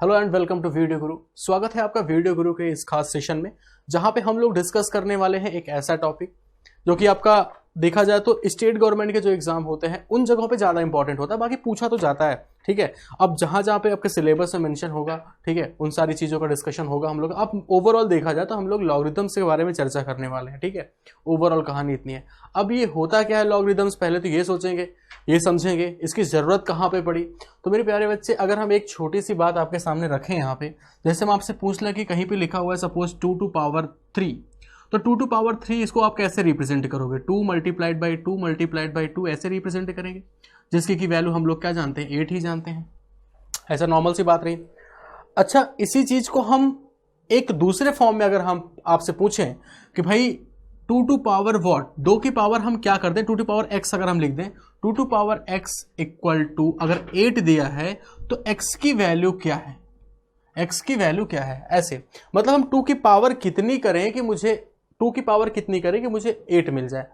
Hello and welcome to video Guru. स्वागत है आपका वीडियो गुरु के इस खास सेशन में, जहां पे हम लोग डिस्कस करने वाले हैं एक ऐसा टॉपिक जो कि आपका देखा जाए तो स्टेट गवर्नमेंट के जो एग्जाम होते हैं उन जगहों पे ज़्यादा इंपॉर्टेंट होता है, बाकी पूछा तो जाता है। ठीक है, अब जहां जहां पे आपके सिलेबस में मेंशन होगा, ठीक है, उन सारी चीज़ों का डिस्कशन होगा हम लोग। अब ओवरऑल देखा जाए तो हम लोग लॉगरिथम्स के बारे में चर्चा करने वाले हैं। ठीक है, ओवरऑल कहानी इतनी है। अब ये होता क्या है लॉगरिथम्स, पहले तो ये सोचेंगे, ये समझेंगे इसकी ज़रूरत कहाँ पे पड़ी। तो मेरे प्यारे बच्चे, अगर हम एक छोटी सी बात आपके सामने रखें यहाँ पे, जैसे हम आपसे पूछ लें कि कहीं पे लिखा हुआ है सपोज 2 टू पावर 3, तो 2 टू पावर 3 इसको आप कैसे रिप्रेजेंट करोगे? 2 मल्टीप्लाइड बाई 2 मल्टीप्लाइड बाई 2 ऐसे रिप्रेजेंट करेंगे, जिसकी की वैल्यू हम लोग क्या जानते हैं, 8 ही जानते हैं। ऐसा नॉर्मल सी बात रही। अच्छा, इसी चीज़ को हम एक दूसरे फॉर्म में अगर हम आपसे पूछें कि भाई 2 टू पावर वॉट, 2 की पावर हम क्या कर दें, 2 टू पावर x अगर हम लिख दें, 2 to power x equal to अगर 8 दिया है तो x की वैल्यू क्या है, x की वैल्यू क्या है। ऐसे मतलब हम 2 की पावर कितनी करें कि मुझे 2 की पावर कितनी करें कि मुझे 8 मिल जाए।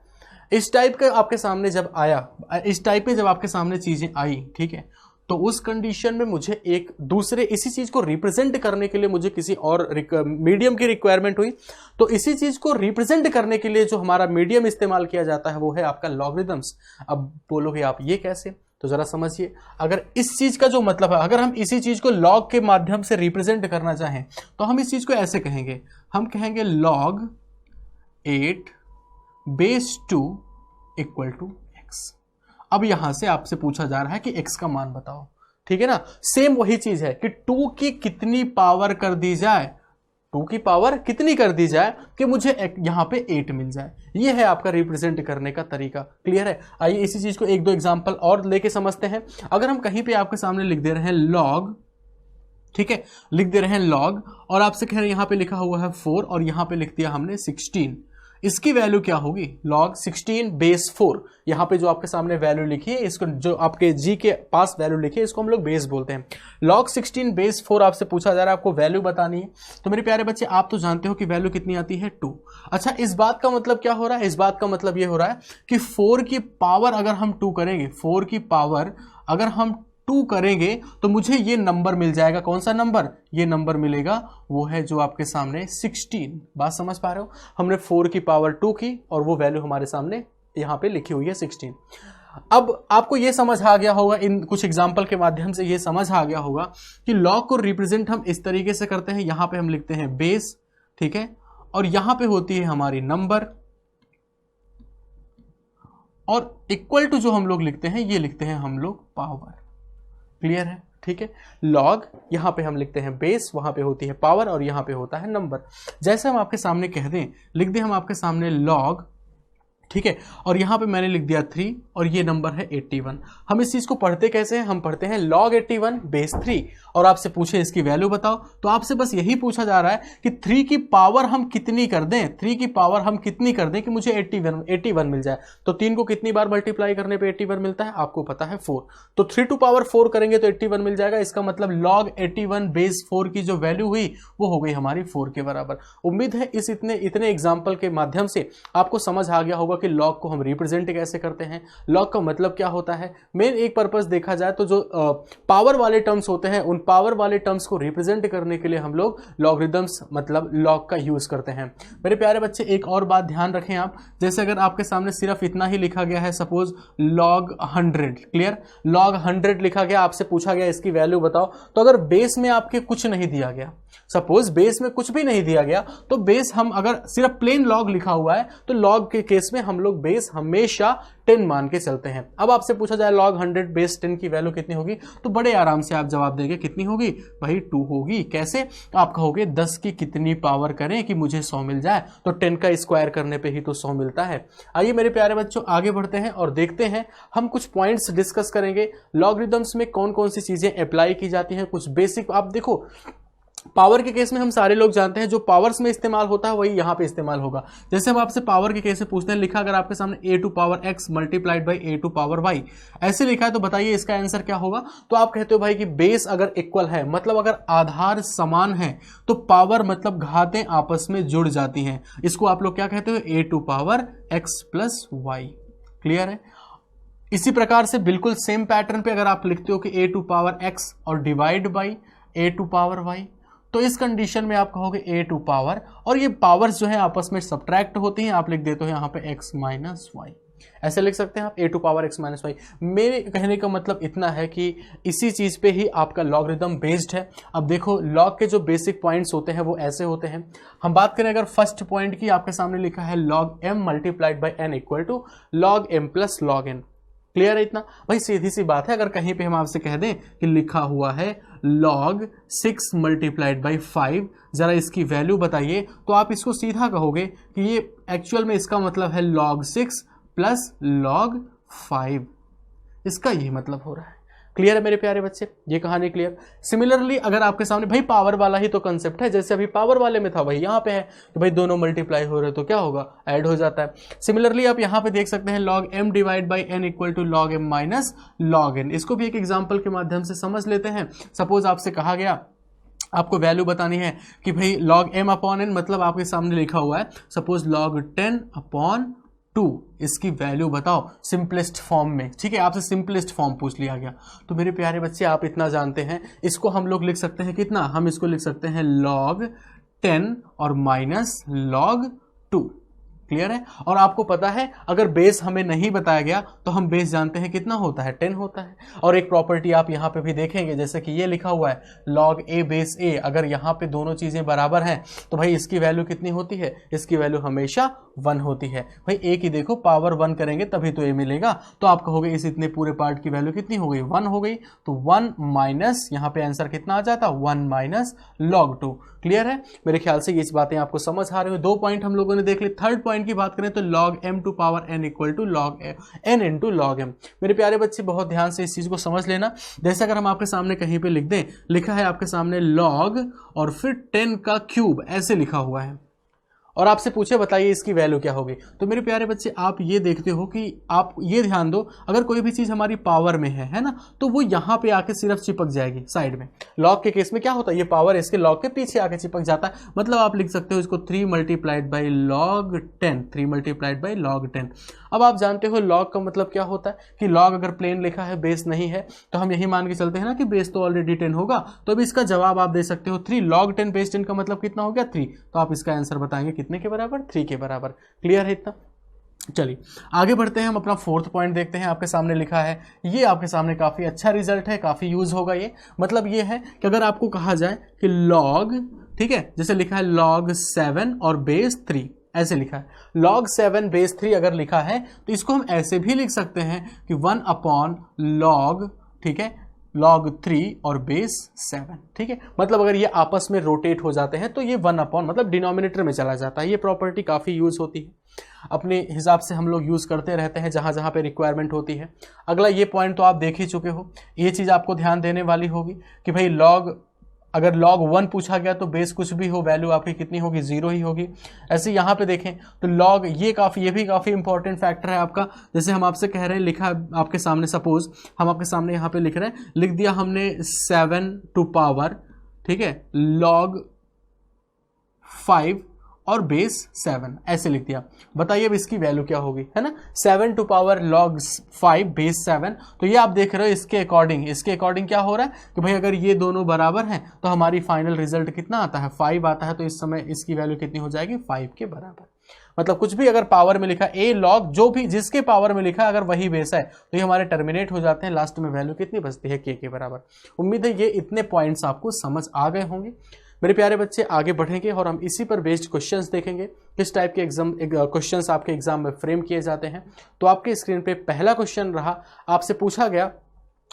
इस टाइप का आपके सामने जब आया, इस टाइप में जब आपके सामने चीजें आई, ठीक है, तो उस कंडीशन में मुझे एक दूसरे इसी चीज को रिप्रेजेंट करने के लिए मुझे किसी और मीडियम की रिक्वायरमेंट हुई। तो इसी चीज को रिप्रेजेंट करने के लिए जो हमारा मीडियम इस्तेमाल किया जाता है वो है आपका लॉगरिथम्स। अब बोलोगे आप ये कैसे, तो जरा समझिए। अगर इस चीज का जो मतलब है, अगर हम इसी चीज को लॉग के माध्यम से रिप्रेजेंट करना चाहें तो हम इस चीज को ऐसे कहेंगे, हम कहेंगे log 8 base 2 equal to x। अब यहां से आपसे पूछा जा रहा है कि x का मान बताओ, ठीक है ना। सेम वही चीज है कि 2 की कितनी पावर कर दी जाए, 2 की पावर कितनी कर दी जाए कि मुझे यहां पे 8 मिल जाए। ये है आपका रिप्रेजेंट करने का तरीका। क्लियर है? आइए इसी चीज को एक दो एग्जांपल और लेके समझते हैं। अगर हम कहीं पे आपके सामने लिख दे रहे हैं log, ठीक है, लिख दे रहे हैं log, और आपसे कह रहे हैं यहां पे लिखा हुआ है 4 और यहां पे लिख दिया हमने 16, इसकी वैल्यू क्या होगी? log 16 base 4। यहां पे जो आपके सामने वैल्यू लिखी है, इसको जो आपके जी के पास वैल्यू लिखी है, इसको हम लोग बेस बोलते हैं। log 16 बेस 4 आपसे पूछा जा रहा है, आपको वैल्यू बतानी है। तो मेरे प्यारे बच्चे, आप तो जानते हो कि वैल्यू कितनी आती है 2। अच्छा, इस बात का मतलब क्या हो रहा है? इस बात का मतलब ये हो रहा है कि 4 की पावर अगर हम 2 करेंगे, 4 की पावर अगर हम 2 करेंगे तो मुझे ये नंबर मिल जाएगा। कौन सा नंबर? ये नंबर मिलेगा वो है जो आपके सामने 16। बात समझ पा रहे हो? हमने 4 की पावर 2 की और वो वैल्यू हमारे सामने यहां पे लिखी हुई है 16। अब आपको ये समझ आ गया होगा, इन कुछ एग्जाम्पल के माध्यम से ये समझ आ गया होगा कि लॉग को रिप्रेजेंट हम इस तरीके से करते हैं। यहां पे हम लिखते हैं बेस, ठीक है, और यहां पे होती है हमारी नंबर, और इक्वल टू जो हम लोग लिखते हैं ये लिखते हैं हम लोग पावर। क्लियर है? ठीक है, लॉग यहां पे हम लिखते हैं बेस, वहां पे होती है पावर और यहां पे होता है नंबर। जैसे हम आपके सामने कह दें, लिख दें हम आपके सामने लॉग, ठीक है, और यहां पे मैंने लिख दिया 3 और ये नंबर है 81। हम इस चीज को पढ़ते कैसे हैं? हम पढ़ते हैं log 81 बेस 3, और आपसे पूछे इसकी वैल्यू बताओ, तो आपसे बस यही पूछा जा रहा है कि 3 की पावर हम कितनी कर दें, 3 की पावर हम कितनी कर दें कि मुझे 81 मिल जाए। तो 3 को कितनी बार मल्टीप्लाई करने पे 81 मिलता है? आपको पता है 4। तो 3 टू पावर 4 करेंगे तो 81 मिल जाएगा। इसका मतलब log 81 बेस 4 की जो वैल्यू हुई वो हो गई हमारी 4 के बराबर। उम्मीद है इस इतने एग्जाम्पल के माध्यम से आपको समझ आ गया होगा कि लॉग को हम रिप्रेजेंट कैसे करते हैं, लॉग का मतलब क्या होता है। मेन एक पर्पस देखा जाए तो जो पावर वाले टर्म्स होते हैं, उन पावर वाले टर्म्स को रिप्रेजेंट करने के लिए हम लोग लॉगरिथम्स मतलब लॉग का यूज करते हैं। मेरे प्यारे बच्चे, एक और बात ध्यान रखें आप, जैसे अगर आपके सामने सिर्फ इतना ही लिखा गया है, सपोज log 100, क्लियर, log 100 लिखा गया, आपसे पूछा गया इसकी वैल्यू बताओ, तो अगर बेस में आपके कुछ नहीं दिया गया, सपोज बेस में कुछ भी नहीं दिया गया, तो बेस हम अगर सिर्फ प्लेन लॉग लिखा हुआ है तो लॉग के केस में हम लोग बेस हमेशा 10 मान के चलते हैं। अब आपसे पूछा जाए log 100 बेस 10 की वैल्यू कितनी होगी, तो बड़े आराम से आप जवाब देंगे, कितनी होगी भाई? 2 होगी। कैसे? तो आप कहोगे 10 की कितनी पावर करें कि मुझे 100 मिल जाए, तो 10 का स्क्वायर करने पे ही तो 100 मिलता है। आइए मेरे प्यारे बच्चों, आगे बढ़ते हैं और देखते हैं, हम कुछ पॉइंट्स डिस्कस करेंगे लॉगरिथम्स में कौन कौन सी चीजें अप्लाई की जाती हैं। कुछ बेसिक आप देखो, पावर के केस में हम सारे लोग जानते हैं जो पावर्स में इस्तेमाल होता है वही यहां पे इस्तेमाल होगा। जैसे हम आपसे पावर के केस में पूछते हैं, लिखा अगर आपके सामने a to power x multiplied by a to power y ऐसे लिखा है, तो बताइए इसका आंसर क्या होगा। तो आप कहते हो भाई कि बेस अगर इक्वल है, मतलब अगर आधार समान है, तो पावर मतलब घातें आपस में जुड़ जाती हैं। इसको आप लोग क्या कहते हो? a to power x plus y। Clear है? इसी प्रकार से बिल्कुल सेम पैटर्न पे अगर आप लिखते हो कि a टू पावर x और divide by A to power Y. तो इस कंडीशन में आप कहोगे ए टू पावर, और ये पावर्स जो है आपस में सब्ट्रैक्ट होती हैं, आप लिख देते हो यहाँ पे एक्स माइनस वाई, ऐसे लिख सकते हैं आप a to power x minus y. मेरे कहने का मतलब इतना है कि इसी चीज पे ही आपका लॉगरिदम बेस्ड है। अब देखो लॉग के जो बेसिक पॉइंट्स होते हैं वो ऐसे होते हैं। हम बात करें अगर फर्स्ट पॉइंट की, आपके सामने लिखा है log M multiplied by N equal to log M plus log N. Clear है इतना भाई? सीधी सी बात है। अगर कहीं पे हम आपसे कह दें कि लिखा हुआ है log 6 मल्टीप्लाइड बाई 5, जरा इसकी वैल्यू बताइए, तो आप इसको सीधा कहोगे कि ये एक्चुअल में इसका मतलब है log 6 प्लस log 5, इसका यही मतलब हो रहा है। क्लियर है मेरे प्यारे बच्चे? ये कहानी क्लियर। सिमिलरली अगर आपके सामने भाई पावर वाला ही तो कंसेप्ट है, जैसे अभी पावर वाले में था वही यहाँ पे है कि भाई दोनों मल्टीप्लाई हो रहे तो क्या होगा, ऐड हो जाता है। सिमिलरली आप यहाँ पे देख सकते हैं log m divide by n equal to log m minus log n। इसको भी एक एग्जाम्पल के माध्यम से समझ लेते हैं। सपोज आपसे कहा गया आपको वैल्यू बतानी है कि भाई log m अपॉन n, मतलब आपके सामने लिखा हुआ है सपोज log 10 अपॉन 2, इसकी वैल्यू बताओ सिंपलेस्ट फॉर्म में। ठीक है, आपसे सिंपलेस्ट फॉर्म पूछ लिया गया। तो मेरे प्यारे बच्चे आप इतना जानते हैं, इसको हम लोग लिख सकते हैं कितना, हम इसको लिख सकते हैं log 10 और माइनस log 2। क्लियर है? और आपको पता है अगर बेस हमें नहीं बताया गया तो हम बेस जानते हैं कितना होता है, 10 होता है। और एक प्रॉपर्टी आप यहाँ पे भी देखेंगे, जैसे कि ये लिखा हुआ है log a बेस a, अगर यहाँ पे दोनों चीजें बराबर हैं तो भाई इसकी वैल्यू कितनी होती है, इसकी वैल्यू हमेशा 1 होती है। भाई a की देखो पावर 1 करेंगे तभी तो a मिलेगा, तो आप कहोगे इस इतने पूरे पार्ट की वैल्यू कितनी हो गई, 1 हो गई। तो 1 माइनस यहाँ पे आंसर कितना आ जाता, 1 माइनस log 2। क्लियर है? मेरे ख्याल से ये बातें आपको समझ आ रही हो। 2 पॉइंट हम लोगों ने देख ली। थर्ड पॉइंट की बात करें तो log m to power n equal to log n into log m। मेरे प्यारे बच्चे बहुत ध्यान से इस चीज को समझ लेना। जैसे अगर हम आपके सामने कहीं पे लिख दें, लिखा है आपके सामने log और फिर 10 का क्यूब, ऐसे लिखा हुआ है, और आपसे पूछे बताइए इसकी वैल्यू क्या होगी। तो मेरे प्यारे बच्चे आप ये देखते हो कि आप ये ध्यान दो, अगर कोई भी चीज हमारी पावर में है ना, तो वो यहाँ पे आके सिर्फ चिपक जाएगी साइड में। लॉग के केस में क्या होता है, ये पावर इसके लॉग के पीछे आके चिपक जाता है। मतलब आप लिख सकते हो इसको 3 multiplied by log 10, 3 multiplied by log 10। अब आप जानते हो लॉग का मतलब क्या होता है कि लॉग अगर प्लेन लिखा है, बेस नहीं है, तो हम यही मान के चलते हैं ना कि बेस तो ऑलरेडी 10 होगा। तो अब इसका जवाब आप दे सकते हो 3 log 10 बेस 10 का मतलब कितना हो गया, 3। तो आप इसका आंसर बताएंगे कितने के बराबर, 3 के बराबर। क्लियर है इतना? चलिए आगे बढ़ते हैं, हम अपना फोर्थ पॉइंट देखते हैं। आपके सामने लिखा है, ये आपके सामने काफी अच्छा रिजल्ट है, काफी यूज होगा ये। मतलब ये है कि अगर आपको कहा जाए कि log, ठीक है, जैसे लिखा है log 7 और बेस 3, ऐसे लिखा है log 7 बेस 3 अगर लिखा है तो इसको हम ऐसे भी लिख सकते हैं कि 1 अपॉन log, ठीक है, log 3 और बेस 7। ठीक है, मतलब अगर ये आपस में रोटेट हो जाते हैं तो ये 1 अपॉन मतलब डिनोमिनेटर में चला जाता है। ये प्रॉपर्टी काफ़ी यूज होती है, अपने हिसाब से हम लोग यूज करते रहते हैं जहां जहां पे रिक्वायरमेंट होती है। अगला ये पॉइंट तो आप देख ही चुके हो, ये चीज़ आपको ध्यान देने वाली होगी कि भाई log, अगर log 1 पूछा गया तो बेस कुछ भी हो, वैल्यू आपकी कितनी होगी, 0 ही होगी। ऐसे यहाँ पे देखें तो log, ये भी काफ़ी इंपॉर्टेंट फैक्टर है आपका। जैसे हम आपसे कह रहे हैं, लिखा आपके सामने, सपोज हम आपके सामने यहाँ पे लिख रहे हैं, लिख दिया हमने 7 टू पावर, ठीक है, log 5 और बेस 7, ऐसे लिख दिया। बताइए अब इसकी वैल्यू क्या होगी, है ना, 7 टू पावर log 5 बेस 7। तो ये आप देख रहे हो इसके अकॉर्डिंग क्या हो रहा है कि भाई अगर ये दोनों बराबर हैं तो हमारी फाइनल रिजल्ट कितना आता है, 5 आता है। तो इस समय इसकी वैल्यू कितनी हो जाएगी, 5 के बराबर। मतलब कुछ भी अगर पावर में लिखा a log, जो भी जिसके पावर में लिखा अगर वही बेस है तो ये हमारे टर्मिनेट हो जाते हैं, लास्ट में वैल्यू कितनी बचती है, k के बराबर। उम्मीद है ये इतने पॉइंट्स आपको समझ आ गए होंगे। मेरे प्यारे बच्चे आगे बढ़ेंगे और हम इसी पर बेस्ड क्वेश्चंस देखेंगे, किस टाइप के क्वेश्चंस आपके एग्जाम में फ्रेम किए जाते हैं। तो आपके स्क्रीन पे पहला क्वेश्चन रहा, आपसे पूछा गया,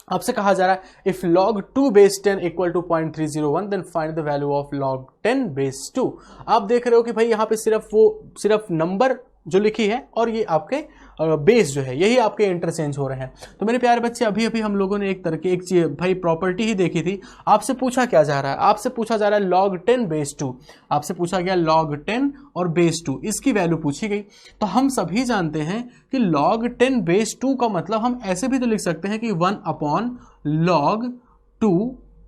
आपसे कहा जा रहा है if log 2 base 10 equal to 0.301 then find the value of log 10 base 2। आप देख रहे हो कि भाई यहाँ पे सिर्फ नंबर जो लिखी है और ये आपके बेस जो है यही आपके इंटरचेंज हो रहे हैं। तो मेरे प्यारे बच्चे अभी हम लोगों ने एक तरह की एक चीज भाई प्रॉपर्टी ही देखी थी। आपसे पूछा क्या जा रहा है, आपसे पूछा जा रहा है log 10 बेस 2, आपसे पूछा गया log 10 और बेस 2, इसकी वैल्यू पूछी गई। तो हम सभी जानते हैं कि log 10 बेस 2 का मतलब हम ऐसे भी तो लिख सकते हैं कि 1 अपॉन log 2,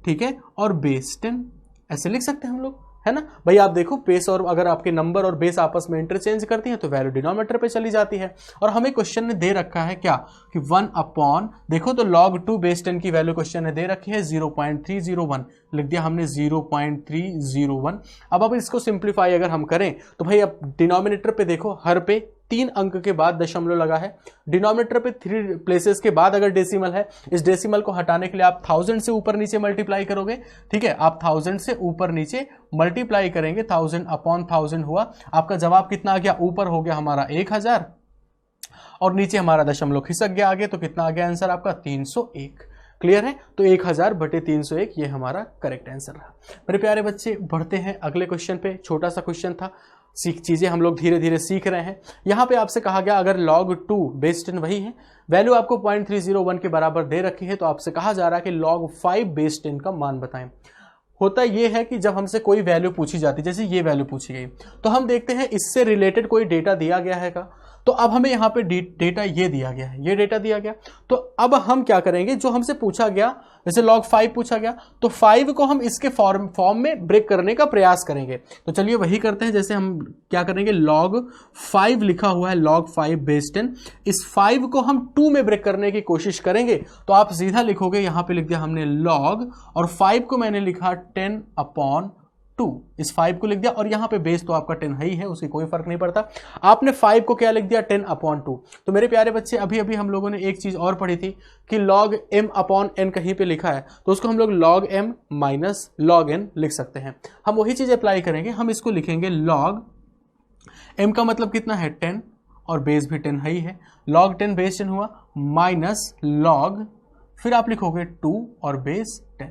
ठीक है, और बेस 10, ऐसे लिख सकते हैं हम लोग। है ना भाई। आप देखो बेस और अगर आपके नंबर और बेस आपस में इंटरचेंज करती हैं तो वैल्यू डिनोमिनेटर पे चली जाती है। और हमें क्वेश्चन ने दे रखा है क्या कि 1 अपॉन, देखो तो log 2 बेस 10 की वैल्यू क्वेश्चन ने दे रखी है 0.301, लिख दिया हमने 0.301। अब इसको सिंप्लीफाई अगर हम करें तो भाई अब डिनोमिनेटर पे देखो, हर पे 3 अंक के बाद दशमलव लगा है, डिनोमिनेटर पे 3 प्लेसेस के बाद अगर डेसिमल है, इस डेसिमल को हटाने के लिए आप 1000 से ऊपर नीचे मल्टीप्लाई करोगे, ठीक है। आप 1000 से ऊपर नीचे मल्टीप्लाई करेंगे, 1000 अपॉन 1000 हुआ, आपका जवाब कितना आ गया, ऊपर हो गया हमारा 1000 और नीचे हमारा दशमलव खिसक गया आगे, तो कितना आ गया आंसर आपका 301। क्लियर है, तो 1000 बटे 301 ये हमारा करेक्ट आंसर रहा। मेरे प्यारे बच्चे बढ़ते हैं अगले क्वेश्चन पे। छोटा सा क्वेश्चन था, चीजें हम लोग धीरे धीरे सीख रहे हैं। यहां पे आपसे कहा गया अगर log 2 बेस 10 वही है, वैल्यू आपको 0.301 के बराबर दे रखी है, तो आपसे कहा जा रहा है कि log 5 बेस 10 का मान बताएं। होता यह है कि जब हमसे कोई वैल्यू पूछी जाती, जैसे ये वैल्यू पूछी गई, तो हम देखते हैं इससे रिलेटेड कोई डेटा दिया गया है का। तो अब हमें यहाँ पे डेटा ये दिया गया है, ये डेटा दिया गया, तो अब हम क्या करेंगे, जो हमसे पूछा गया, जैसे log 5 पूछा गया, तो 5 को हम इसके फॉर्म में ब्रेक करने का प्रयास करेंगे। तो चलिए वही करते हैं। जैसे हम क्या करेंगे, log 5 लिखा हुआ है, log 5 बेस 10, इस 5 को हम 2 में ब्रेक करने की कोशिश करेंगे, तो आप सीधा लिखोगे, यहां पे लिख दिया हमने log, और 5 को मैंने लिखा 10 अपॉन 2, इस 5 को लिख दिया, और यहां पे बेस तो आपका 10 ही है, उसकी कोई फर्क नहीं पड़ता। आपने 5 को क्या लिख दिया, 10 अपॉन 2। तो मेरे प्यारे बच्चे अभी अभी हम लोगों ने एक चीज और पढ़ी थी कि log m अपॉन n कहीं पे लिखा है, तो उसको हम लोग log m minus log n लिख सकते हैं। हम वही चीज अप्लाई करेंगे, हम इसको लिखेंगे log m का मतलब कितना है 10, और बेस भी 10 ही है, log 10 बेस 10 हुआ, माइनस log, फिर आप लिखोगे 2 और बेस 10।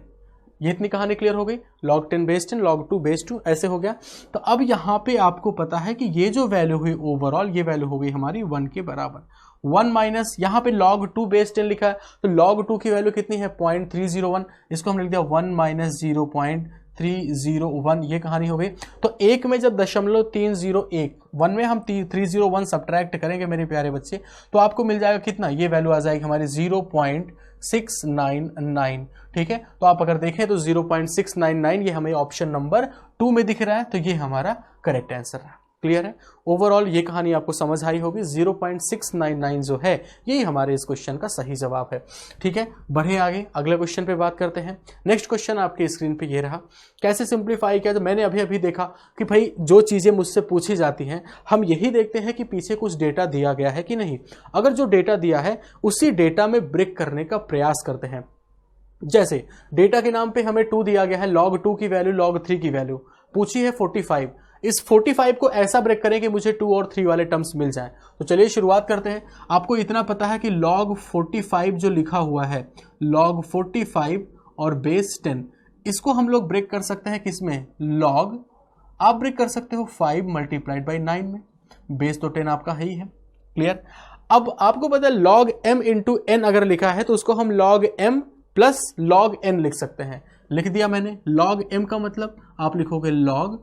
ये इतनी कहानी क्लियर हो गई, log 10 बेस 10, log 2 बेस 2, ऐसे हो गया। तो अब यहां पे आपको पता है कि ये जो वैल्यू हुई ओवरऑल, ये वैल्यू हो गई हमारी 1 के बराबर। 1 माइनस, यहां पे log 2 बेस 10 लिखा है, तो log 2 की वैल्यू कितनी है 0.301, इसको हमने लिख दिया 1 माइनस 0.301, ये कहानी हो गई। तो एक में जब 0.301, 1 में हम 301 सब्ट्रैक्ट करेंगे मेरे प्यारे बच्चे, तो आपको मिल जाएगा कितना, ये वैल्यू आ जाएगी हमारी 0.699। ठीक है, तो आप अगर देखें तो 0.699 ये हमें ऑप्शन नंबर 2 में दिख रहा है, तो ये हमारा करेक्ट आंसर है। क्लियर है, ओवरऑल ये कहानी आपको समझ आई होगी। 0.699 जो है यही हमारे इस क्वेश्चन का सही जवाब है। ठीक है, बढ़े आगे, अगले क्वेश्चन पे बात करते हैं। नेक्स्ट क्वेश्चन आपके स्क्रीन पे ये रहा, कैसे सिंप्लीफाई किया। तो मैंने अभी अभी देखा कि भाई जो चीजें मुझसे पूछी जाती हैं, हम यही देखते हैं कि पीछे कुछ डेटा दिया गया है कि नहीं। अगर जो डेटा दिया है उसी डेटा में ब्रेक करने का प्रयास करते हैं। जैसे डेटा के नाम पे हमें 2 दिया गया है, log 2 की वैल्यू, log 3 की वैल्यू पूछी है 45। इस 45 को ऐसा ब्रेक करें कि मुझे 2 और 3 वाले टर्म्स मिल जाएं। तो चलिए शुरुआत करते हैं। आपको इतना पता है कि log 45 जो लिखा हुआ है, log 45 और बेस 10, इसको हम लोग ब्रेक कर सकते हैं किसमें, log, आप ब्रेक कर सकते हो 5 मल्टीप्लाइड बाई 9 में, बेस तो 10 आपका ही है। क्लियर, अब आपको पता है log m इंटू n अगर लिखा है तो उसको हम log m plus log n लिख सकते हैं। लिख दिया मैंने, log m का मतलब आप लिखोगे log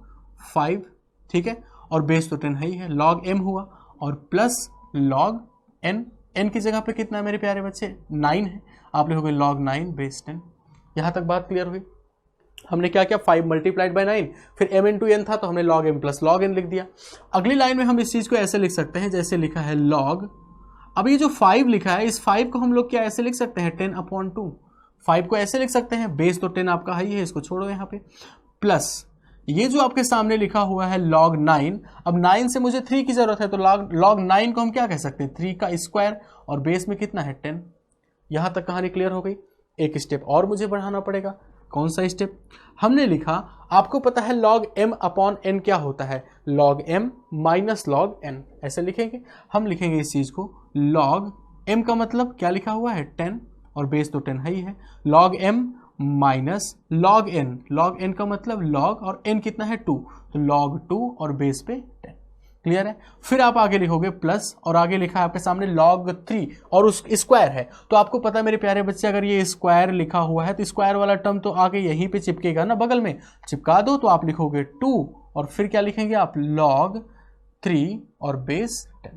5, ठीक है, और बेस तो 10 ही है, log m हुआ, और प्लस log n, n की जगह पे कितना है मेरे प्यारे बच्चे, 9 है, आप लिखोगे log 9 बेस 10। यहां तक बात क्लियर हुई। हमने क्या किया, 5 मल्टीप्लाइड बाई 9, फिर m इंटू n था तो हमने log m plus log n लिख दिया। अगली लाइन में हम इस चीज को ऐसे लिख सकते हैं, जैसे लिखा है log, अब ये जो 5 लिखा है, इस 5 को हम लोग क्या ऐसे लिख सकते हैं, 10 अपॉन 2, 5 को ऐसे लिख सकते हैं, बेस तो 10 आपका ही है, इसको छोड़ो यहाँ पे, प्लस ये जो आपके सामने लिखा हुआ है log 9, अब 9 से मुझे 3 की जरूरत है, तो log 9 को हम क्या कह सकते हैं, 3 का स्क्वायर, और बेस में कितना है 10। यहां तक कहानी क्लियर हो गई। एक स्टेप और मुझे बढ़ाना पड़ेगा, कौन सा स्टेप, हमने लिखा, आपको पता है log m अपॉन n क्या होता है, log m minus log n, ऐसे लिखेंगे। हम लिखेंगे इस चीज को, log m का मतलब क्या लिखा हुआ है 10, और बेस तो 10 ही है, log m minus log n, log n का मतलब log और n कितना है 2, तो log 2 और बेस पे 10। क्लियर है, फिर आप आगे लिखोगे प्लस, और आगे लिखा है आपके सामने log 3 और उस स्क्वायर है, तो आपको पता है मेरे प्यारे बच्चे, अगर ये स्क्वायर लिखा हुआ है तो स्क्वायर वाला टर्म तो आगे यहीं पे चिपकेगा ना, बगल में चिपका दो, तो आप लिखोगे 2 और फिर क्या लिखेंगे आप, log 3 और बेस 10।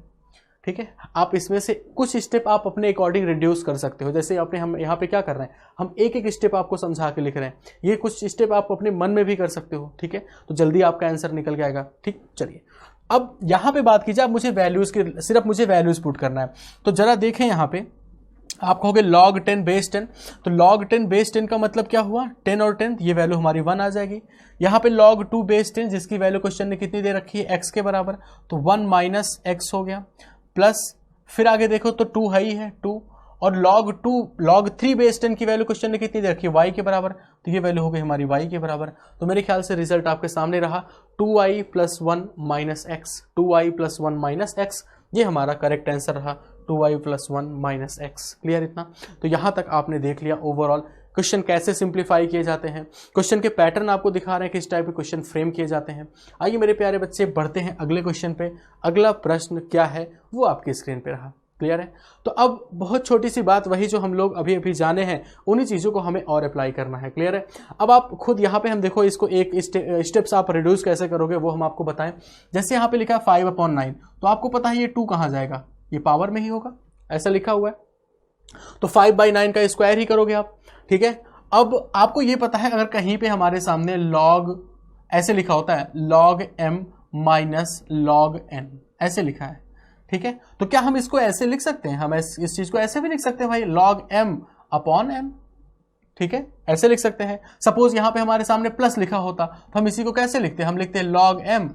ठीक है। आप इसमें से कुछ स्टेप आप अपने अकॉर्डिंग रिड्यूस कर सकते हो। जैसे अपने हम यहाँ पे क्या कर रहे हैं, हम एक एक स्टेप आपको समझा के लिख रहे हैं, ये कुछ स्टेप आप अपने मन में भी कर सकते हो, ठीक है। तो जल्दी आपका आंसर निकल के आएगा, ठीक। चलिए अब यहाँ पे बात कीजिए, अब मुझे वैल्यूज के, सिर्फ मुझे वैल्यूज पुट करना है। तो जरा देखें यहाँ पे, आप कहोगे log 10 बेस 10, तो log 10 बेस 10 का मतलब क्या हुआ, 10 और 10, ये वैल्यू हमारी 1 आ जाएगी। यहाँ पे log 2 बेस 10 जिसकी वैल्यू क्वेश्चन ने कितनी दे रखी है, x के बराबर, तो 1 माइनस x हो गया, प्लस फिर आगे देखो तो 2 है ही है 2, और log 3 बेस 10 की वैल्यू क्वेश्चन ने कितनी दे रखी है, y के बराबर, तो ये वैल्यू हो गई हमारी y के बराबर। तो मेरे ख्याल से रिजल्ट आपके सामने रहा 2i plus 1 minus x, 2i plus 1 minus x, ये हमारा करेक्ट आंसर रहा 2i plus 1 minus x. Clear इतना? तो यहाँ तक आपने देख लिया ओवरऑल क्वेश्चन कैसे सिंप्लीफाई किए जाते हैं, क्वेश्चन के पैटर्न आपको दिखा रहे हैं किस टाइप के क्वेश्चन फ्रेम किए जाते हैं। आइए मेरे प्यारे बच्चे बढ़ते हैं अगले क्वेश्चन पे। अगला प्रश्न क्या है वो आपकी स्क्रीन पे रहा। क्लियर है? तो अब बहुत छोटी सी बात, वही जो हम लोग अभी अभी जाने हैं उन्हीं चीज़ों को हमें और अप्लाई करना है। क्लियर है? अब आप खुद यहाँ पे हम देखो इसको एक स्टेप्स आप रिड्यूस कैसे करोगे वो हम आपको बताएं। जैसे यहाँ पे लिखा है 5/9, तो आपको पता है ये 2 कहाँ जाएगा, ये पावर में ही होगा, ऐसा लिखा हुआ है, तो 5/9 का स्क्वायर ही करोगे आप, ठीक है। अब आपको ये पता है अगर कहीं पे हमारे सामने log ऐसे लिखा होता है log m minus log n, ऐसे लिखा है, ठीक है। तो क्या हम इसको ऐसे लिख सकते हैं, हम इस चीज को ऐसे भी लिख सकते हैं भाई, log m अपॉन n, ठीक है, ऐसे लिख सकते हैं। सपोज यहां पे हमारे सामने प्लस लिखा होता तो हम इसी को कैसे लिखते हैं, हम लिखते हैं log m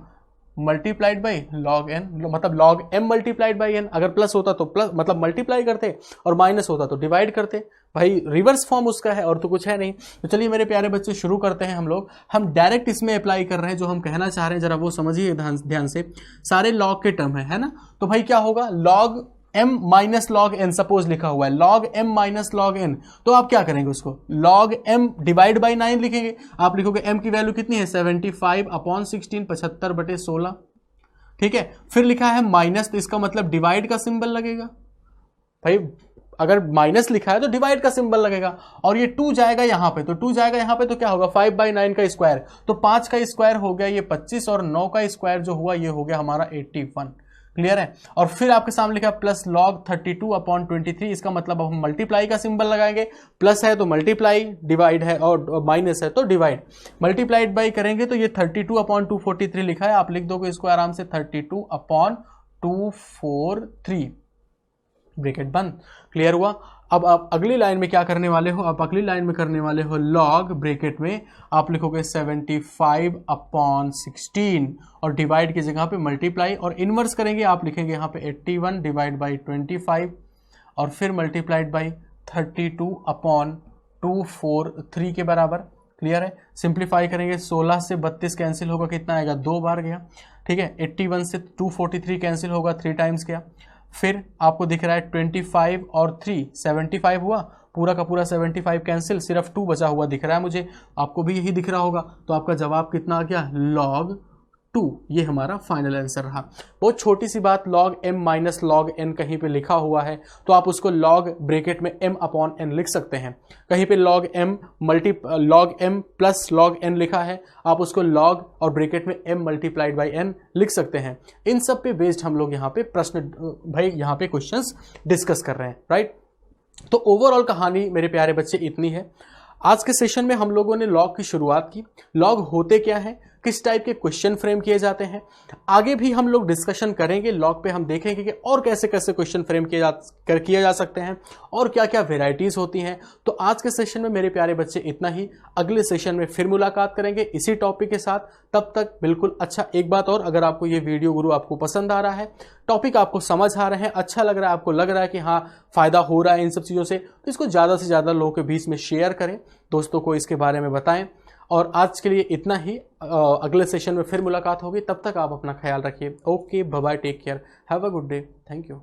multiplied by log n, मतलब log m multiplied by n। अगर प्लस होता तो प्लस मतलब मल्टीप्लाई करते, और माइनस होता तो डिवाइड करते। भाई रिवर्स फॉर्म उसका है और तो कुछ है नहीं। तो चलिए मेरे प्यारे बच्चे शुरू करते हैं हम लोग। हम डायरेक्ट इसमें अप्लाई कर रहे हैं, जो हम कहना चाह रहे हैं जरा वो समझिए ध्यान से। सारे log के टर्म है ना, तो भाई क्या होगा, log m minus log n suppose लिखा हुआ है, log m minus log n, तो आप क्या करेंगे उसको log m डिवाइड बाई 9 लिखेंगे। आप लिखोगे m की वैल्यू कितनी है 75 अपॉन 16, 75/16, ठीक है। फिर लिखा है माइनस, तो इसका मतलब डिवाइड का सिंबल लगेगा। भाई अगर माइनस लिखा है तो डिवाइड का सिंबल लगेगा, और ये 2 जाएगा यहाँ पे, तो 2 जाएगा यहाँ पे तो क्या होगा 5/9 का स्क्वायर, तो 5 का स्क्वायर हो गया ये 25, और 9 का स्क्वायर जो हुआ ये हो गया हमारा 81। क्लियर है? और फिर आपके सामने लिखा प्लस log 32 अपॉन 23, इसका मतलब अब हम मल्टीप्लाई का सिंबल लगाएंगे, प्लस है तो मल्टीप्लाई, डिवाइड है और माइनस है तो डिवाइड, मल्टीप्लाइड बाई करेंगे तो ये 32 अपॉन 243 लिखा है, आप लिख दोगे इसको आराम से 32 अपॉन 243, ब्रैकेट बंद। क्लियर हुआ? अब आप अगली लाइन में क्या करने वाले हो, आप अगली लाइन में करने वाले हो log ब्रैकेट में आप लिखोगे 75 अपॉन 16, और डिवाइड की जगह पे मल्टीप्लाई, और इनवर्स करेंगे आप लिखेंगे यहाँ पे 81 डिवाइड बाई 25, और फिर मल्टीप्लाइड बाई 32 अपॉन 243 के बराबर। क्लियर है? सिंप्लीफाई करेंगे 16 से 32 कैंसिल होगा, कितना आएगा 2 बार गया, ठीक है। 81 से 243 कैंसिल होगा 3 टाइम्स गया। फिर आपको दिख रहा है 25 और 3 75 हुआ, पूरा का पूरा 75 कैंसिल, सिर्फ 2 बचा हुआ दिख रहा है मुझे, आपको भी यही दिख रहा होगा। तो आपका जवाब कितना आ गया log 2, ये हमारा फाइनल आंसर रहा। बहुत छोटी सी बात, log m minus log n कहीं पे लिखा हुआ है तो आप उसको log ब्रैकेट में m अपॉन n लिख सकते हैं। कहीं पे log m plus log n लिखा है, आप उसको log और ब्रैकेट में m मल्टीप्लाइड बाई n लिख सकते हैं। इन सब पे बेस्ड हम लोग यहाँ पे प्रश्न, भाई यहाँ पे क्वेश्चंस डिस्कस कर रहे हैं, राइट। तो ओवरऑल कहानी मेरे प्यारे बच्चे इतनी है। आज के सेशन में हम लोगों ने लॉग की शुरुआत की, लॉग होते क्या है, किस टाइप के क्वेश्चन फ्रेम किए जाते हैं, आगे भी हम लोग डिस्कशन करेंगे लॉग पे। हम देखेंगे कि और कैसे कैसे क्वेश्चन फ्रेम किए जा सकते हैं और क्या क्या वेराइटीज होती हैं। तो आज के सेशन में मेरे प्यारे बच्चे इतना ही, अगले सेशन में फिर मुलाकात करेंगे इसी टॉपिक के साथ। तब तक बिल्कुल अच्छा, एक बात और, अगर आपको ये वीडियो गुरु आपको पसंद आ रहा है, टॉपिक आपको समझ आ रहे हैं, अच्छा लग रहा है, आपको लग रहा है कि हाँ फायदा हो रहा है इन सब चीज़ों से, तो इसको ज़्यादा से ज़्यादा लोगों के बीच में शेयर करें, दोस्तों को इसके बारे में बताएं। और आज के लिए इतना ही, अगले सेशन में फिर मुलाकात होगी। तब तक आप अपना ख्याल रखिए। Okay, bye bye, take care, have a good day, thank you.